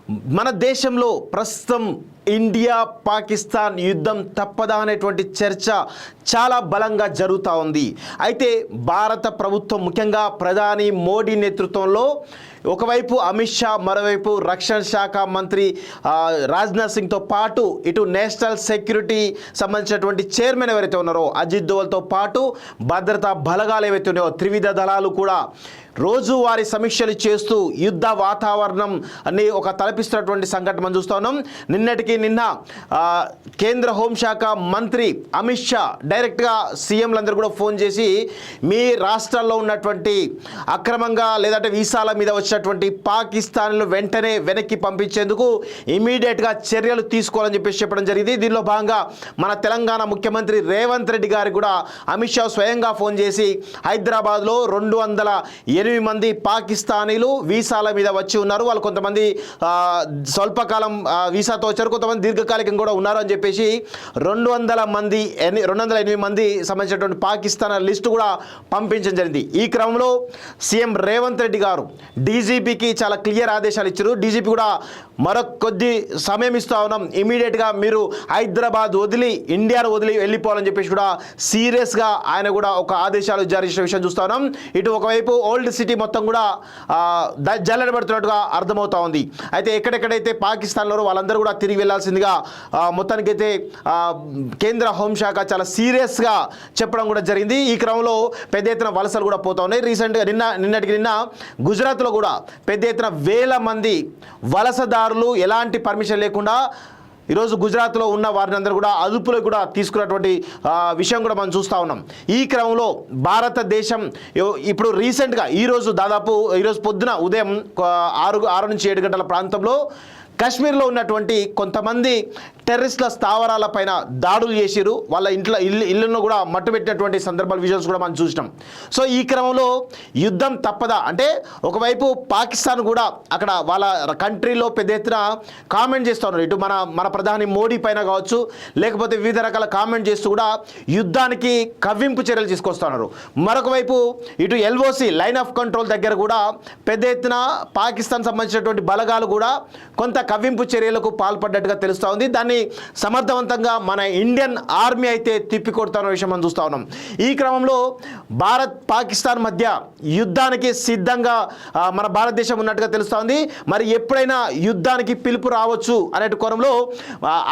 మన దేశంలో ప్రస్తుతం ఇండియా పాకిస్తాన్ యుద్ధం తప్పదా అనేటువంటి చర్చ చాలా బలంగా జరుగుతూ ఉంది. అయితే భారత ప్రభుత్వం ముఖ్యంగా ప్రధాని మోడీ నేతృత్వంలో ఒకవైపు అమిత్ షా, మరోవైపు రక్షణ శాఖ మంత్రి రాజ్నాథ్ సింగ్తో పాటు ఇటు నేషనల్ సెక్యూరిటీ సంబంధించినటువంటి చైర్మన్ ఎవరైతే ఉన్నారో అజిత్ దోవల్తో పాటు భద్రతా బలగాలు ఏవైతే ఉన్నాయో త్రివిధ దళాలు కూడా రోజువారీ సమీక్షలు చేస్తూ యుద్ధ వాతావరణం అని ఒక తలపిస్తున్నటువంటి సంఘటన మనం చూస్తూ ఉన్నాం. నిన్న కేంద్ర హోంశాఖ మంత్రి అమిత్ షా డైరెక్ట్గా సీఎంలందరూ కూడా ఫోన్ చేసి మీ రాష్ట్రాల్లో ఉన్నటువంటి అక్రమంగా లేదంటే వీసాల మీద వచ్చినటువంటి పాకిస్తాన్లు వెంటనే వెనక్కి పంపించేందుకు ఇమీడియట్గా చర్యలు తీసుకోవాలని చెప్పడం జరిగింది. దీనిలో భాగంగా మన తెలంగాణ ముఖ్యమంత్రి రేవంత్ రెడ్డి గారికి కూడా అమిత్ షా స్వయంగా ఫోన్ చేసి హైదరాబాద్లో 208 మంది పాకిస్తానీలు వీసాల మీద వచ్చి ఉన్నారు. వాళ్ళు కొంతమంది స్వల్పకాలం వీసాతో వచ్చారు, కొంతమంది దీర్ఘకాలికం కూడా ఉన్నారు అని చెప్పేసి 208 మంది సంబంధించినటువంటి పాకిస్తాన్ లిస్టు కూడా పంపించడం జరిగింది. ఈ క్రమంలో సీఎం రేవంత్ రెడ్డి గారు డీజీపీకి చాలా క్లియర్ ఆదేశాలు ఇచ్చారు. డీజీపీ కూడా కొద్ది సమయం ఇస్తూ ఉన్నాం, ఇమీడియట్గా మీరు హైదరాబాద్ వదిలి ఇండియాను వదిలి వెళ్ళిపోవాలని చెప్పేసి కూడా సీరియస్గా ఆయన కూడా ఒక ఆదేశాలు జారీ చేసిన విషయం చూస్తూ ఉన్నాం. ఇటు ఒకవైపు ఓల్డ్ సిటీ మొత్తం కూడా జల్లెడబడుతున్నట్టుగా అర్థమవుతా ఉంది. అయితే ఎక్కడెక్కడైతే పాకిస్తాన్లో వాళ్ళందరూ కూడా తిరిగి వెళ్లాల్సిందిగా మొత్తానికైతే కేంద్ర హోంశాఖ చాలా సీరియస్గా చెప్పడం కూడా జరిగింది. ఈ క్రమంలో పెద్ద ఎత్తున వలసలు కూడా పోతా ఉన్నాయి. రీసెంట్గా నిన్న గుజరాత్లో కూడా పెద్ద ఎత్తున 1000 మంది వలసదారులు ఎలాంటి పర్మిషన్ లేకుండా ఈరోజు గుజరాత్లో ఉన్న వారిని అందరూ కూడా అదుపులో కూడా తీసుకున్నటువంటి విషయం కూడా మనం చూస్తూ ఉన్నాం. ఈ క్రమంలో భారతదేశం ఇప్పుడు రీసెంట్గా ఈరోజు పొద్దున ఉదయం 6 నుంచి 7 గంటల ప్రాంతంలో కాశ్మీర్లో ఉన్నటువంటి కొంతమంది టెర్రరిస్టుల స్థావరాల పైన దాడులు చేసిరు. వాళ్ళ ఇళ్ళను కూడా మట్టుబెట్టినటువంటి సందర్భాలు విజువల్స్ కూడా మనం చూసినాం. సో ఈ క్రమంలో యుద్ధం తప్పదా అంటే ఒకవైపు పాకిస్తాన్ కూడా అక్కడ వాళ్ళ కంట్రీలో పెద్ద ఎత్తున కామెంట్ చేస్తూ ఉన్నారు. ఇటు మన ప్రధాని మోడీ పైన కావచ్చు, లేకపోతే వివిధ రకాల కామెంట్ చేస్తూ కూడా యుద్ధానికి కవ్వింపు చర్యలు తీసుకొస్తున్నారు. మరొక వైపు ఇటు ఎల్ఓసి లైన్ ఆఫ్ కంట్రోల్ దగ్గర కూడా పెద్ద ఎత్తున పాకిస్తాన్ సంబంధించినటువంటి బలగాలు కూడా కొంత కవ్వింపు చర్యలకు పాల్పడ్డట్టుగా తెలుస్తూ ఉంది. దాన్ని సమర్థవంతంగా మన ఇండియన్ ఆర్మీ అయితే తిప్పికొడుతున్న విషయం మనం చూస్తూ ఉన్నాం. ఈ క్రమంలో భారత్ పాకిస్తాన్ మధ్య యుద్ధానికి సిద్ధంగా మన భారతదేశం ఉన్నట్టుగా తెలుస్తూ ఉంది. మరి ఎప్పుడైనా యుద్ధానికి పిలుపు రావచ్చు అనే కోణంలో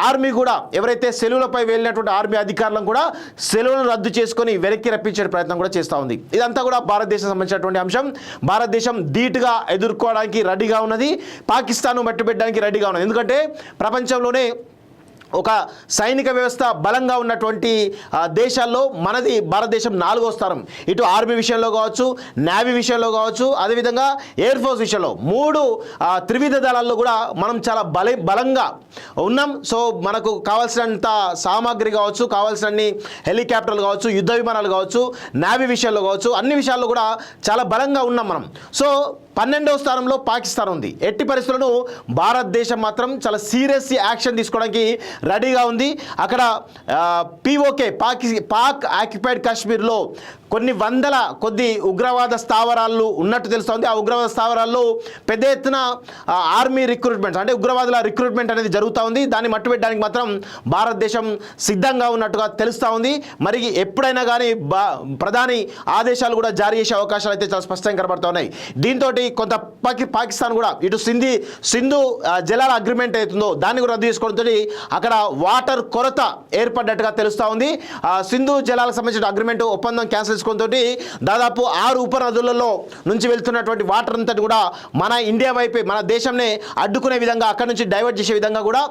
ఆర్మీ కూడా ఎవరైతే సెలవులపై వెళ్ళినటువంటి ఆర్మీ అధికారులను కూడా సెలవులను రద్దు చేసుకొని వెనక్కి రప్పించే ప్రయత్నం కూడా చేస్తూ ఉంది. ఇదంతా కూడా భారతదేశం సంబంధించినటువంటి అంశం. భారతదేశం ధీటుగా ఎదుర్కోవడానికి రెడీగా ఉన్నది, పాకిస్తాన్ మట్టుబెట్టడానికి రెడీగా ఉన్నది. ఎందుకంటే ప్రపంచంలోనే ఒక సైనిక వ్యవస్థ బలంగా ఉన్నటువంటి దేశాల్లో మనది భారతదేశం 4వ స్థానం. ఇటు ఆర్మీ విషయంలో కావచ్చు, నేవీ విషయంలో కావచ్చు, అదేవిధంగా ఎయిర్ ఫోర్స్ విషయంలో 3 త్రివిధ దళాల్లో కూడా మనం చాలా బలంగా ఉన్నాం. సో మనకు కావాల్సినంత సామాగ్రి కావచ్చు, కావాల్సినన్ని హెలికాప్టర్లు కావచ్చు, యుద్ధ విమానాలు కావచ్చు, నేవీ విషయంలో కావచ్చు, అన్ని విషయాల్లో కూడా చాలా బలంగా ఉన్నాం మనం. సో 12వ స్థానంలో పాకిస్తాన్ ఉంది. ఎట్టి పరిస్థితులను భారతదేశం మాత్రం చాలా సీరియస్ యాక్షన్ తీసుకోవడానికి రెడీగా ఉంది. అక్కడ పీఓకే పాక్ ఆక్యుపైడ్ కాశ్మీర్లో కొద్ది ఉగ్రవాద స్థావరాలు ఉన్నట్టు తెలుస్తోంది. ఆ ఉగ్రవాద స్థావరాల్లో పెద్ద ఎత్తున ఆర్మీ రిక్రూట్మెంట్ అంటే ఉగ్రవాదుల రిక్రూట్మెంట్ అనేది జరుగుతూ ఉంది. దాన్ని మట్టుబెట్టడానికి మాత్రం భారతదేశం సిద్ధంగా ఉన్నట్టుగా తెలుస్తూ ఉంది. మరి ఎప్పుడైనా కానీ ప్రధాని ఆదేశాలు కూడా జారీ చేసే అవకాశాలు అయితే చాలా స్పష్టంగా కనబడుతూ ఉన్నాయి. దీంతో కొంత పాకిస్తాన్ కూడా ఇటు సింధు జలాల అగ్రిమెంట్ అవుతుందో దాన్ని కూడా రద్దు చేసుకోవడంతో అక్కడ వాటర్ కొరత ఏర్పడ్డట్టుగా తెలుస్తూ ఉంది. సింధు జలాలకు సంబంధించిన అగ్రిమెంట్ ఒప్పందం క్యాన్సిల్ చేసుకోవడంతో దాదాపు 6 ఉపనదులలో నుంచి వెళ్తున్నటువంటి వాటర్ అంతటి కూడా మన ఇండియా వైపే మన దేశంనే అడ్డుకునే విధంగా అక్కడ నుంచి డైవర్ట్ చేసే విధంగా కూడా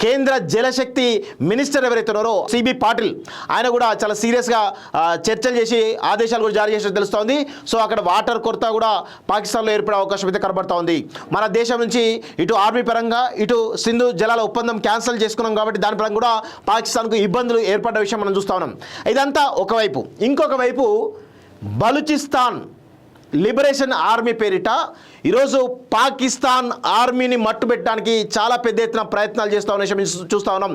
కేంద్ర జలశక్తి మినిస్టర్ ఎవరైతే ఉన్నారో సిబి పాటిల్ ఆయన కూడా చాలా సీరియస్గా చర్చలు చేసి ఆదేశాలు కూడా జారీ చేసినట్టు తెలుస్తోంది. సో అక్కడ వాటర్ కొరత కూడా పాకిస్తాన్లో ఏర్పడే అవకాశం అయితే కనబడుతూ ఉంది. మన దేశం నుంచి ఇటు ఆర్మీ పరంగా ఇటు సింధు జలాల ఒప్పందం క్యాన్సిల్ చేసుకున్నాం కాబట్టి దాని పరంగా కూడా పాకిస్తాన్కు ఇబ్బందులు ఏర్పడ్డ విషయం మనం చూస్తూ ఉన్నాం. ఇదంతా ఒకవైపు. ఇంకొక వైపు బలూచిస్తాన్ లిబరేషన్ ఆర్మీ పేరిట ఈరోజు పాకిస్తాన్ ఆర్మీని మట్టుబెట్టడానికి చాలా పెద్ద ఎత్తున ప్రయత్నాలు చేస్తూ ఉన్న విషయం చూస్తూ ఉన్నాం.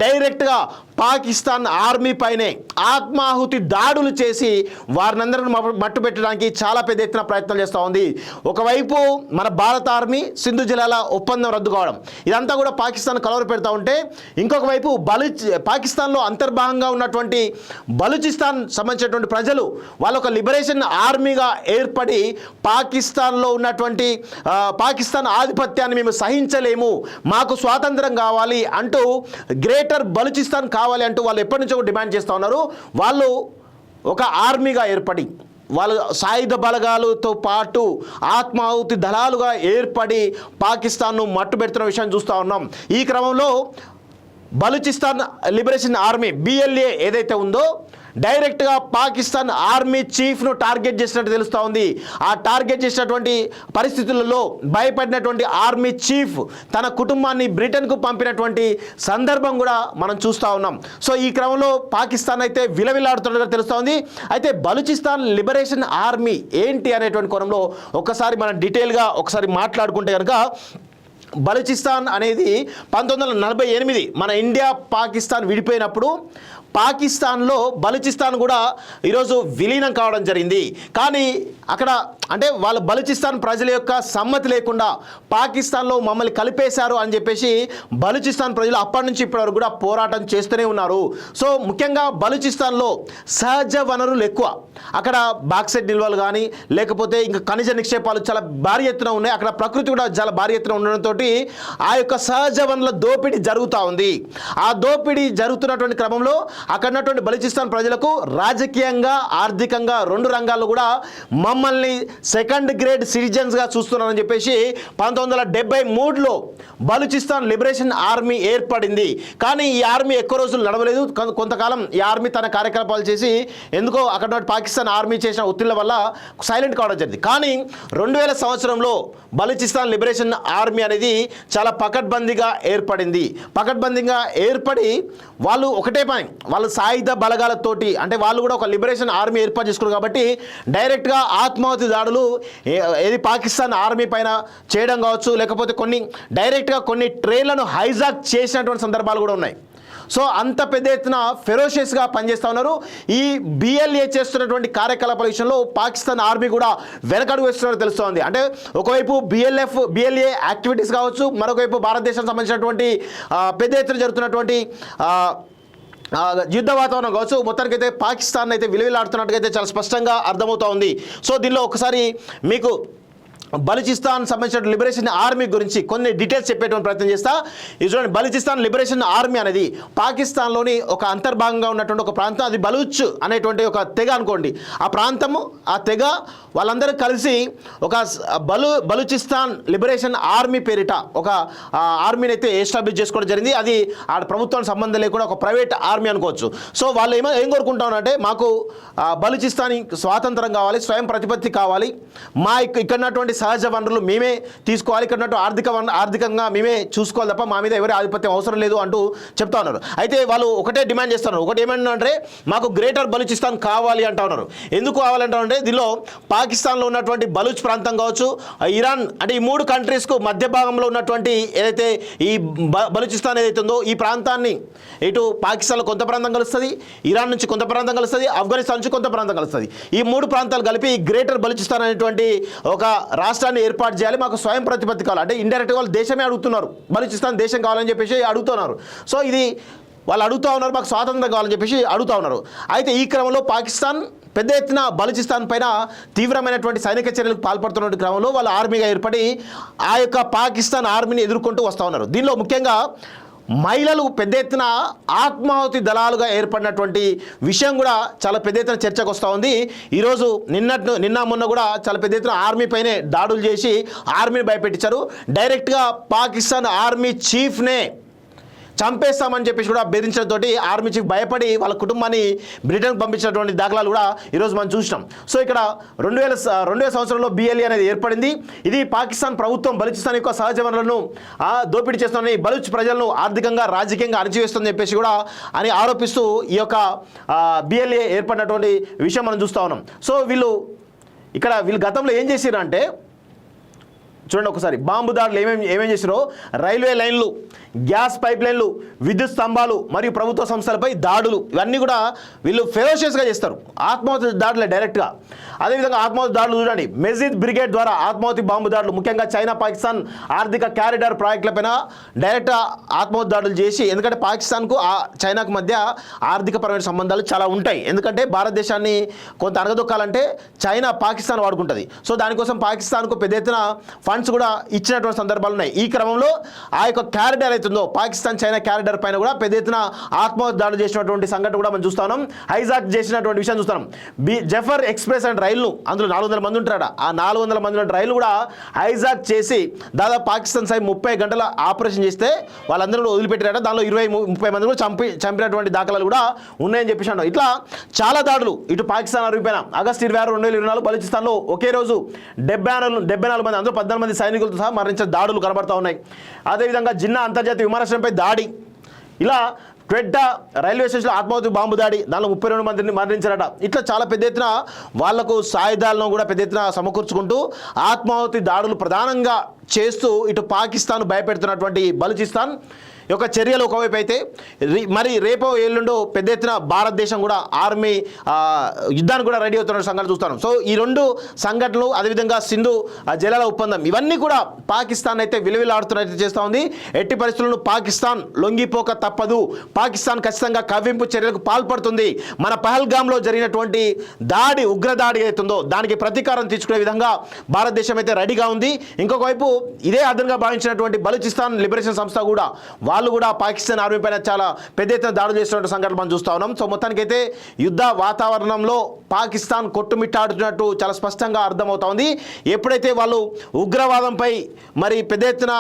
డైరెక్ట్గా పాకిస్తాన్ ఆర్మీ పైనే ఆత్మాహుతి దాడులు చేసి వారినందరిని మట్టుబెట్టడానికి చాలా పెద్ద ఎత్తున ప్రయత్నాలు చేస్తూ ఉంది. ఒకవైపు మన భారత ఆర్మీ సింధు జిల్లాల ఒప్పందం రద్దు కావడం, ఇదంతా కూడా పాకిస్తాన్ కలవర పెడతా ఉంటే, ఇంకొక వైపు పాకిస్తాన్లో అంతర్భాగంగా ఉన్నటువంటి బలూచిస్తాన్ సంబంధించినటువంటి ప్రజలు వాళ్ళొక లిబరేషన్ ఆర్మీగా ఏర్పడి పాకిస్తాన్లో ఉన్నటువంటి పాకిస్తాన్ ఆధిపత్యాన్ని మేము సహించలేము, మాకు స్వాతంత్రం కావాలి అంటూ గ్రేటర్ బలూచిస్తాన్ కావాలి అంటూ వాళ్ళు ఎప్పటి నుంచో డిమాండ్ చేస్తూ ఉన్నారు. వాళ్ళు ఒక ఆర్మీగా ఏర్పడి వాళ్ళు సాయుధ బలగాలతో పాటు ఆత్మాహుతి దళాలుగా ఏర్పడి పాకిస్తాన్ను మట్టుబెడుతున్న విషయాన్ని చూస్తూ ఉన్నాం. ఈ క్రమంలో బలూచిస్తాన్ లిబరేషన్ ఆర్మీ BLA ఏదైతే ఉందో డైరెక్ట్గా పాకిస్తాన్ ఆర్మీ చీఫ్ను టార్గెట్ చేసినట్టు తెలుస్తూ ఉంది. ఆ టార్గెట్ చేసినటువంటి పరిస్థితులలో భయపడినటువంటి ఆర్మీ చీఫ్ తన కుటుంబాన్ని బ్రిటన్కు పంపినటువంటి సందర్భం కూడా మనం చూస్తూ ఉన్నాం. సో ఈ క్రమంలో పాకిస్తాన్ అయితే విలవిలాడుతున్నట్టుగా తెలుస్తూ ఉంది. అయితే బలూచిస్తాన్ లిబరేషన్ ఆర్మీ ఏంటి అనేటువంటి కోణంలో ఒకసారి మనం డీటెయిల్గా ఒకసారి మాట్లాడుకుంటే కనుక, బలూచిస్తాన్ అనేది 1948 మన ఇండియా పాకిస్తాన్ విడిపోయినప్పుడు పాకిస్తాన్లో బలూచిస్తాన్ కూడా ఈరోజు విలీనం కావడం జరిగింది. కానీ అక్కడ అంటే వాళ్ళ బలూచిస్తాన్ ప్రజల యొక్క సమ్మతి లేకుండా పాకిస్తాన్లో మమ్మల్ని కలిపేశారు అని చెప్పేసి బలూచిస్తాన్ ప్రజలు అప్పటి నుంచి ఇప్పటి వరకు కూడా పోరాటం చేస్తూనే ఉన్నారు. సో ముఖ్యంగా బలూచిస్తాన్లో సహజ వనరులు ఎక్కువ, అక్కడ బాక్సైట్ నిల్వలు కానీ లేకపోతే ఇంకా ఖనిజ నిక్షేపాలు చాలా భారీ ఎత్తున ఉన్నాయి. అక్కడ ప్రకృతి కూడా చాలా భారీ ఎత్తున ఉండడంతో ఆ యొక్క సహజ వనరుల దోపిడీ జరుగుతూ ఉంది. ఆ దోపిడీ జరుగుతున్నటువంటి క్రమంలో అక్కడ ఉన్నటువంటి బలూచిస్తాన్ ప్రజలకు రాజకీయంగా ఆర్థికంగా 2 రంగాల్లో కూడా మమ్మల్ని సెకండ్ గ్రేడ్ సిటిజన్స్గా చూస్తున్నారని చెప్పేసి 1973లో బలూచిస్తాన్ లిబరేషన్ ఆర్మీ ఏర్పడింది. కానీ ఈ ఆర్మీ ఎక్కువ రోజులు నడవలేదు. కొంతకాలం ఈ ఆర్మీ తన కార్యకలాపాలు చేసి ఎందుకో అక్కడ పాకిస్తాన్ ఆర్మీ చేసిన ఒత్తిళ్ల వల్ల సైలెంట్ కావడం జరిగింది. కానీ 2000 సంవత్సరంలో బలూచిస్తాన్ లిబరేషన్ ఆర్మీ అనేది చాలా పకడ్బందీగా ఏర్పడింది. పకడ్బందీగా ఏర్పడి వాళ్ళు ఒకటే పని, వాళ్ళు సాయుధ బలగాలతోటి అంటే వాళ్ళు కూడా ఒక లిబరేషన్ ఆర్మీ ఏర్పాటు చేసుకున్నారు కాబట్టి డైరెక్ట్గా ఆత్మాహుతి దాడులు ఏది పాకిస్తాన్ ఆర్మీ పైన చేయడం కావచ్చు, లేకపోతే డైరెక్ట్గా కొన్ని ట్రైన్లను హైజాక్ చేసినటువంటి సందర్భాలు కూడా ఉన్నాయి. సో అంత పెద్ద ఎత్తున ఫెరోషియస్గా పనిచేస్తూ ఉన్నారు. ఈ BLA చేస్తున్నటువంటి కార్యకలాపాల విషయంలో పాకిస్తాన్ ఆర్మీ కూడా వెనకడుగు వేస్తున్నట్టు తెలుస్తోంది. అంటే ఒకవైపు BLA యాక్టివిటీస్ కావచ్చు, మరొకవైపు భారతదేశానికి సంబంధించినటువంటి పెద్ద ఎత్తున జరుగుతున్నటువంటి యుద్ధ వాతావరణం కావచ్చు, మొత్తానికైతే పాకిస్తాన్ అయితే విలువలాడుతున్నట్టుగా అయితే చాలా స్పష్టంగా అర్థమవుతూ ఉంది. సో దీనిలో ఒకసారి మీకు బలూచిస్తాన్ సంబంధించిన లిబరేషన్ ఆర్మీ గురించి కొన్ని డీటెయిల్స్ చెప్పేటువంటి ప్రయత్నం చేస్తా. ఇది చూడండి, బలూచిస్తాన్ లిబరేషన్ ఆర్మీ అనేది పాకిస్తాన్లోని ఒక అంతర్భాగంగా ఉన్నటువంటి ఒక ప్రాంతం. అది బలూచ్ అనేటువంటి ఒక తెగ అనుకోండి. ఆ ప్రాంతము ఆ తెగ వాళ్ళందరూ కలిసి ఒక బలూచిస్తాన్ లిబరేషన్ ఆర్మీ పేరిట ఒక ఆర్మీని అయితే ఎస్టాబ్లిష్ చేసుకోవడం జరిగింది. అది ఆ ప్రభుత్వానికి సంబంధం లేకుండా ఒక ప్రైవేట్ ఆర్మీ అనుకోవచ్చు. సో వాళ్ళు ఏం కోరుకుంటామంటే మాకు బలూచిస్తాన్ స్వాతంత్రం కావాలి, స్వయం ప్రతిపత్తి కావాలి, మా ఇక్కడ ఉన్నటువంటి సహజ వనరులు మేమే తీసుకోవాలి, ఇక్కడ ఉన్నట్టు ఆర్థికంగా మేమే చూసుకోవాలి తప్ప మా మీద ఎవరి ఆధిపత్యం అవసరం లేదు అంటూ చెప్తా ఉన్నారు. అయితే వాళ్ళు ఒకటే డిమాండ్ చేస్తున్నారు. ఒకటి ఏమంటే మాకు గ్రేటర్ బలూచిస్తాన్ కావాలి అంటా ఉన్నారు. ఎందుకు కావాలంటే దీనిలో పాకిస్తాన్లో ఉన్నటువంటి బలూచ్ ప్రాంతం కావచ్చు, ఇరాన్ అంటే ఈ 3 కంట్రీస్కు మధ్య భాగంలో ఉన్నటువంటి ఏదైతే ఈ బలూచిస్తాన్ ఏదైతే ఉందో ఈ ప్రాంతాన్ని ఇటు పాకిస్తాన్లో కొంత ప్రాంతం కలుస్తుంది, ఇరాన్ నుంచి కొంత ప్రాంతం కలుస్తుంది, ఆఫ్ఘనిస్తాన్ నుంచి కొంత ప్రాంతం కలుస్తుంది. ఈ 3 ప్రాంతాలు కలిపి గ్రేటర్ బలూచిస్తాన్ అనేటువంటి ఒక రాష్ట్రాన్ని ఏర్పాటు చేయాలి, మాకు స్వయం ప్రతిపత్తి కావాలి అంటే ఇండైరెక్ట్గా వాళ్ళు దేశమే అడుగుతున్నారు, బలూచిస్తాన్ దేశం కావాలని చెప్పేసి అడుగుతున్నారు. సో ఇది వాళ్ళు అడుగుతూ ఉన్నారు, మాకు స్వాతంత్రం కావాలని చెప్పేసి అడుగుతూ ఉన్నారు. అయితే ఈ క్రమంలో పాకిస్తాన్ పెద్ద ఎత్తున బలూచిస్తాన్ పైన తీవ్రమైనటువంటి సైనిక చర్యలకు పాల్పడుతున్న క్రమంలో వాళ్ళు ఆర్మీగా ఏర్పడి ఆ యొక్క పాకిస్తాన్ ఆర్మీని ఎదుర్కొంటూ వస్తూ ఉన్నారు. దీనిలో ముఖ్యంగా మహిళలు పెద్ద ఎత్తున ఆత్మాహుతి దళాలుగా ఏర్పడినటువంటి విషయం కూడా చాలా పెద్ద ఎత్తున చర్చకు వస్తూ ఉంది. ఈరోజు నిన్న మొన్న కూడా చాలా పెద్ద ఎత్తున ఆర్మీ పైనే దాడులు చేసి ఆర్మీని భయపెట్టించారు. డైరెక్ట్గా పాకిస్తాన్ ఆర్మీ చీఫ్నే చంపేస్తామని చెప్పేసి కూడా బెదిరించడంతో ఆర్మీ చీఫ్ భయపడి వాళ్ళ కుటుంబాన్ని బ్రిటన్కి పంపించినటువంటి దాఖలాలు కూడా ఈరోజు మనం చూసినాం. సో ఇక్కడ 2000 సంవత్సరంలో BLA అనేది ఏర్పడింది. ఇది పాకిస్తాన్ ప్రభుత్వం బలూచిస్తాన్ యొక్క సహజ వనరులను దోపిడీ చేస్తుందని, బలూచ్ ప్రజలను ఆర్థికంగా రాజకీయంగా అణచివేస్తుందని చెప్పేసి కూడా అని ఆరోపిస్తూ ఈ యొక్క BLA ఏర్పడినటువంటి విషయం మనం చూస్తూ ఉన్నాం. సో వీళ్ళు గతంలో ఏం చేశారంటే చూడండి ఒకసారి బాంబు దాడులు ఏమేం చేశారో, రైల్వే లైన్లు, గ్యాస్ పైప్ లైన్లు, విద్యుత్ స్తంభాలు మరియు ప్రభుత్వ సంస్థలపై దాడులు, ఇవన్నీ కూడా వీళ్ళు ఫెరోషియస్గా చేస్తారు. ఆత్మాహుతి దాడులే డైరెక్ట్గా. అదేవిధంగా ఆత్మాహుతి దాడులు చూడండి, మెజిద్ బ్రిగేడ్ ద్వారా ఆత్మాహుతి బాంబు దాడులు, ముఖ్యంగా చైనా పాకిస్తాన్ ఆర్థిక క్యారిడార్ ప్రాజెక్టులపైన డైరెక్ట్ ఆత్మాహుతి దాడులు చేసి, ఎందుకంటే పాకిస్తాన్కు చైనాకు మధ్య ఆర్థికపరమైన సంబంధాలు చాలా ఉంటాయి. ఎందుకంటే భారతదేశాన్ని కొంత అనగదొక్కాలంటే చైనా పాకిస్తాన్ వాడుకుంటుంది. సో దానికోసం పాకిస్తాన్కు పెద్ద ఎత్తున ఫండ్స్ కూడా ఇచ్చినటువంటి సందర్భాలు ఉన్నాయి. ఈ క్రమంలో ఆ యొక్క క్యారిడార్ అవుతుందో పాకిస్తాన్ చైనా క్యారిడార్ పైన కూడా పెద్ద ఎత్తున ఆత్మహత్య దాడులు చేసినటువంటి సంఘటన కూడా మనం చూస్తున్నాం. హైజాక్ చేసినటువంటి విషయం చూస్తున్నాం. జఫర్ ఎక్స్ప్రెస్ అండ్ రైలు, అందులో 400 మంది ఉంటారట. ఆ 400 మంది ఉన్న రైలు కూడా హైజాక్ చేసి దాదాపు పాకిస్తాన్ సైడ్ 30 గంటల ఆపరేషన్ చేస్తే వాళ్ళందరూ కూడా వదిలిపెట్టారట. దానిలో 20-30 మంది కూడా చంపినటువంటి దాఖలాలు కూడా ఉన్నాయని చెప్పేసి అన్నారు. ఇట్లా చాలా దాడులు ఇటు పాకిస్తాన్ అరుపైన ఆగస్టు 26, 2024 బలూచిస్తాన్లో ఒకే రోజు 74 మంది, అందులో 14 మంది సైనికులతో సహా మరణించిన దాడులు కనబడతా ఉన్నాయి. అదేవిధంగా జిన్నా అంతర్జాతీయ విమానాశ్రయంపై దాడి, ఇలా క్వెట్టా రైల్వే స్టేషన్లో ఆత్మాహుతి బాంబు దాడి, దానిలో 32 మందిని మరణించారట. ఇట్లా చాలా పెద్ద ఎత్తున వాళ్లకు సాయుధాలను కూడా పెద్ద ఎత్తున సమకూర్చుకుంటూ ఆత్మాహుతి దాడులు ప్రధానంగా చేస్తూ ఇటు పాకిస్తాన్ భయపెడుతున్నటువంటి బలూచిస్తాన్ యొక్క చర్యలు ఒకవైపు అయితే, మరి రేపో ఎల్లుండో పెద్ద ఎత్తున భారతదేశం కూడా ఆర్మీ యుద్ధానికి కూడా రెడీ అవుతున్న సంఘటన చూస్తాను. సో ఈ రెండు సంఘటనలు, అదేవిధంగా సింధు జలాల ఒప్పందం, ఇవన్నీ కూడా పాకిస్తాన్ అయితే విలువలాడుతున్నట్టు చేస్తూ ఉంది. ఎట్టి పరిస్థితులను పాకిస్తాన్ లొంగిపోక తప్పదు, పాకిస్తాన్ ఖచ్చితంగా కవ్వింపు చర్యలకు పాల్పడుతుంది. మన పహల్గామ్లో జరిగినటువంటి దాడి, ఉగ్రదాడి అవుతుందో దానికి ప్రతీకారం తీర్చుకునే విధంగా భారతదేశం అయితే రెడీగా ఉంది. ఇంకొక వైపు ఇదే అదనంగా భావించినటువంటి బలూచిస్తాన్ లిబరేషన్ సంస్థ కూడా వాళ్ళు కూడా పాకిస్తాన్ ఆర్మీ పైన చాలా పెద్ద ఎత్తున దాడులు చేస్తున్న సంఘటన మనం చూస్తూ ఉన్నాం. సో మొత్తానికైతే యుద్ధ వాతావరణంలో పాకిస్తాన్ కొట్టుమిట్టాడుతున్నట్టు చాలా స్పష్టంగా అర్థమవుతా ఉంది. ఎప్పుడైతే వాళ్ళు ఉగ్రవాదంపై మరి పెద్ద ఎత్తున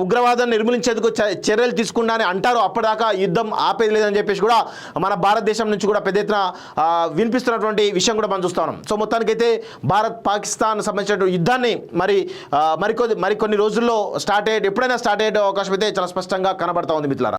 ఉగ్రవాదాన్ని నిర్మూలించేందుకు చర్యలు తీసుకున్నా అని అంటారో, అప్పటిదాకా యుద్ధం ఆపేది లేదని చెప్పేసి కూడా మన భారతదేశం నుంచి కూడా పెద్ద ఎత్తున వినిపిస్తున్నటువంటి విషయం కూడా మనం చూస్తూ ఉన్నాం. సో మొత్తానికైతే భారత్ పాకిస్తాన్ సంబంధించిన యుద్ధాన్ని మరికొన్ని రోజుల్లో ఎప్పుడైనా స్టార్ట్ అయ్యే అవకాశం అయితే చాలా స్పష్టంగా కనబడతా ఉంది మిత్రులారా.